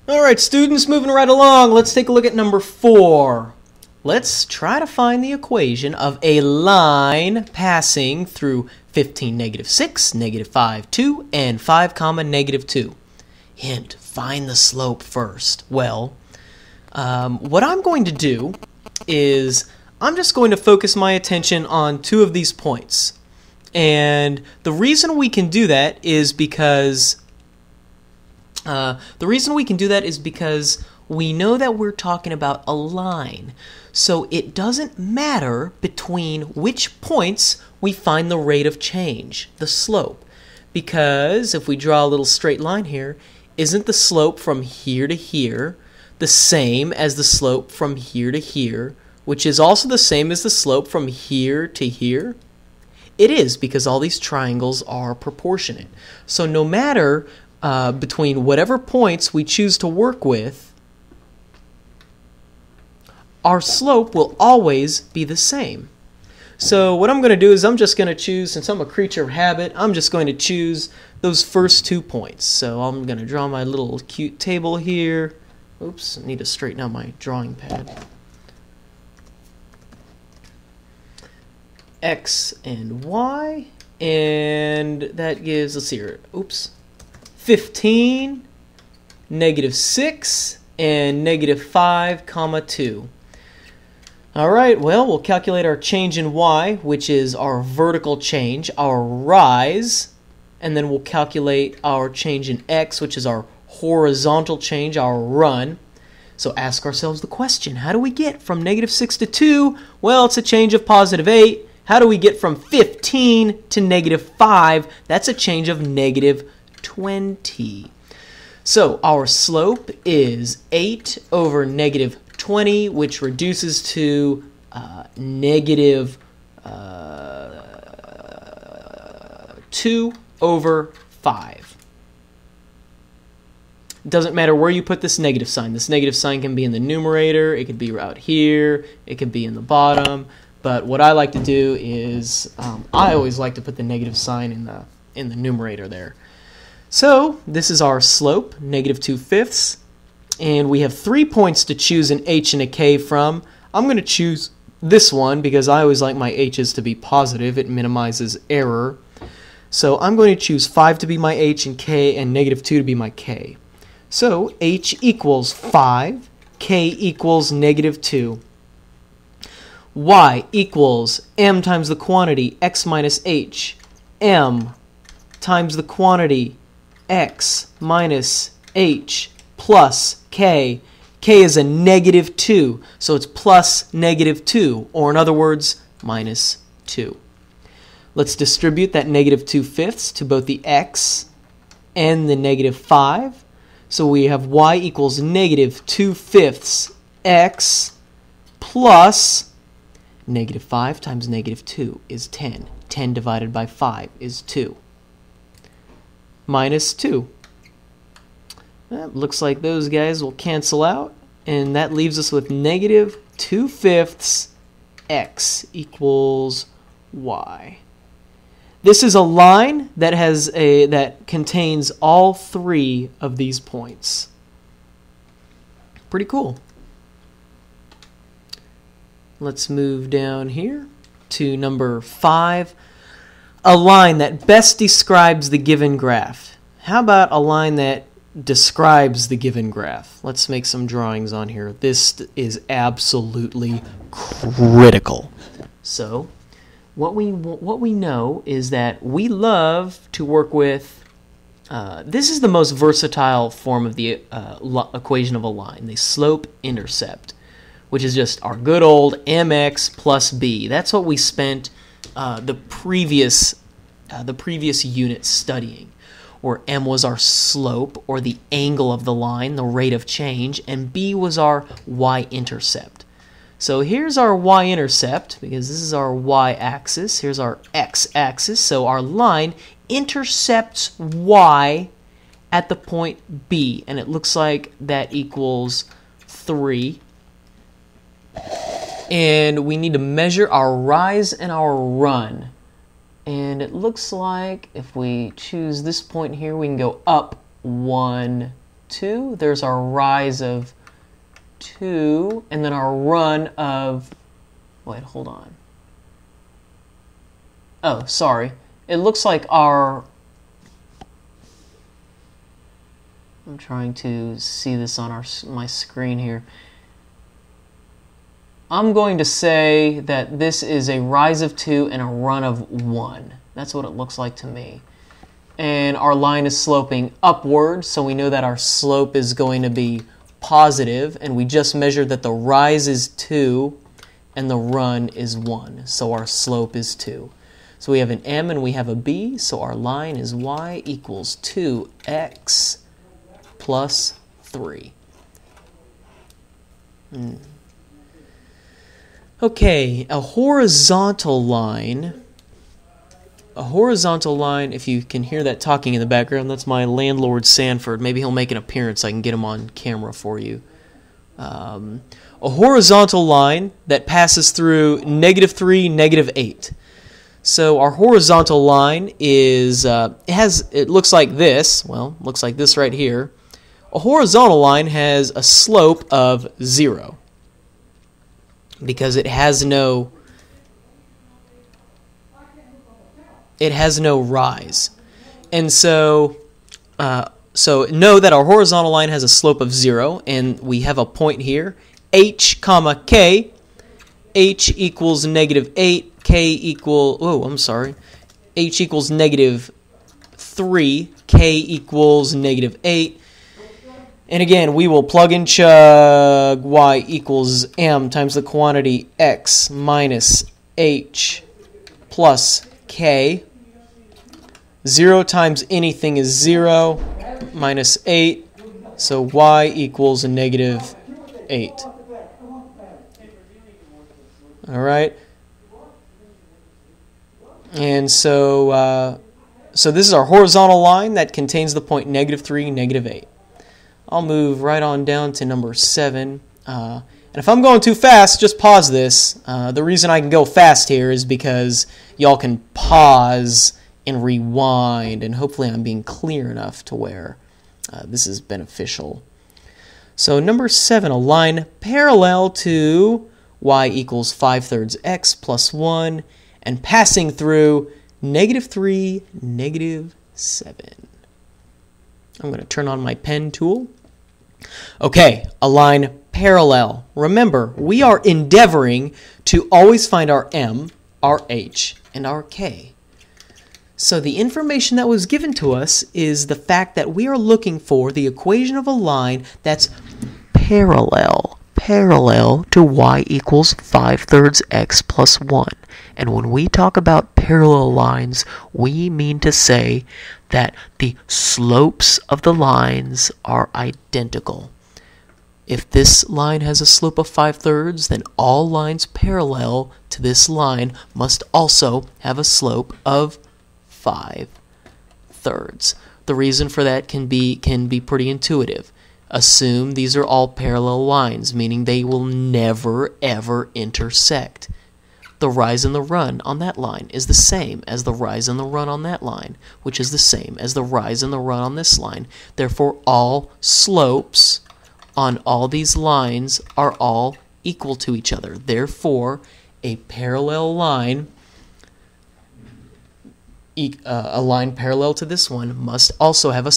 Alright, students, moving right along. Let's take a look at number 4. Let's try to find the equation of a line passing through 15, negative 6, negative 5, 2, and 5, comma, negative 2. Hint, find the slope first. Well, what I'm going to do is I'm just going to focus my attention on 2 of these points. And the reason we can do that is because we know that we're talking about a line. So it doesn't matter between which points we find the rate of change, the slope. Because if we draw a little straight line here, isn't the slope from here to here the same as the slope from here to here, which is also the same as the slope from here to here? It is, because all these triangles are proportionate. So no matter between whatever points we choose to work with, our slope will always be the same. So what I'm going to do is I'm just going to choose, since I'm a creature of habit, I'm just going to choose those first 2 points. So I'm going to draw my little cute table here. Oops, I need to straighten out my drawing pad. X and Y, and that gives, let's see here, oops, 15, negative 6, and negative 5, comma 2. Alright, well, we'll calculate our change in Y, which is our vertical change, our rise, and then we'll calculate our change in X, which is our horizontal change, our run. So ask ourselves the question, how do we get from negative 6 to 2? Well, it's a change of positive 8. How do we get from 15 to negative 5? That's a change of negative 20. So our slope is 8 over negative 20, which reduces to negative 2 over 5. Doesn't matter where you put this negative sign. This negative sign can be in the numerator, it could be out here, it could be in the bottom. But what I like to do is, I always like to put the negative sign in the numerator there. So this is our slope, negative 2/5, and we have 3 points to choose an h and a k from. I'm going to choose this one because I always like my h's to be positive. It minimizes error. So I'm going to choose 5 to be my h and k, and negative 2 to be my k. So h equals 5, k equals negative 2. Y equals m times the quantity x minus h, m times the quantity x minus h plus k. K is a negative 2, so it's plus negative 2, or in other words, minus 2. Let's distribute that negative 2/5 to both the x and the negative 5. So we have y equals negative 2/5 x plus negative 5 times negative 2 is 10. 10 divided by 5 is 2. Minus 2. Well, looks like those guys will cancel out, and that leaves us with negative 2/5 x equals y. This is a line that contains all 3 of these points. Pretty cool. Let's move down here to number 5. A line that best describes the given graph. How about a line that describes the given graph? Let's make some drawings on here. This is absolutely critical. So, what we know is that we love to work with, this is the most versatile form of the equation of a line, the slope-intercept, which is just our good old mx plus b. That's what we spent the previous unit studying, where m was our slope, or the angle of the line, the rate of change, and b was our y-intercept. So here's our y-intercept, because this is our y-axis. Here's our x-axis. So our line intercepts y at the point B, and it looks like that equals 3. And we need to measure our rise and our run. And it looks like if we choose this point here, we can go up 1, 2. There's our rise of 2, and then our run of, wait, hold on. Oh, sorry. It looks like our, I'm trying to see this on my screen here. I'm going to say that this is a rise of 2 and a run of 1. That's what it looks like to me. And our line is sloping upward, so we know that our slope is going to be positive, and we just measured that the rise is 2 and the run is 1, so our slope is 2. So we have an m and we have a b, so our line is y equals 2x plus 3. Okay, a horizontal line, if you can hear that talking in the background, that's my landlord Sanford. Maybe he'll make an appearance. I can get him on camera for you. A horizontal line that passes through -3, -8. So our horizontal line is, it looks like this. Well, looks like this right here. A horizontal line has a slope of 0 because it has no rise. And so know that our horizontal line has a slope of 0, and we have a point here, h comma k. H equals -8, k equal, h equals -3, k equals -8. And again, we will plug and chug y equals m times the quantity x minus h plus k. 0 times anything is 0, minus 8, so y equals -8. All right? And so this is our horizontal line that contains the point -3, -8. I'll move right on down to number 7. And if I'm going too fast, just pause this. The reason I can go fast here is because y'all can pause and rewind, and hopefully I'm being clear enough to where this is beneficial. So number 7, a line parallel to y equals 5/3 x plus 1, and passing through -3, -7. I'm going to turn on my pen tool. Okay, a line parallel. Remember, we are endeavoring to always find our m, our h, and our k. So the information that was given to us is the fact that we are looking for the equation of a line that's parallel to y equals 5/3 x plus 1. And when we talk about parallel lines, we mean to say that the slopes of the lines are identical. If this line has a slope of 5/3, then all lines parallel to this line must also have a slope of 5/3. The reason for that can be pretty intuitive. Assume these are all parallel lines, meaning they will never ever intersect. The rise and the run on that line is the same as the rise and the run on that line, which is the same as the rise and the run on this line. Therefore, all slopes on all these lines are all equal to each other. Therefore, a parallel line, a line parallel to this one, must also have a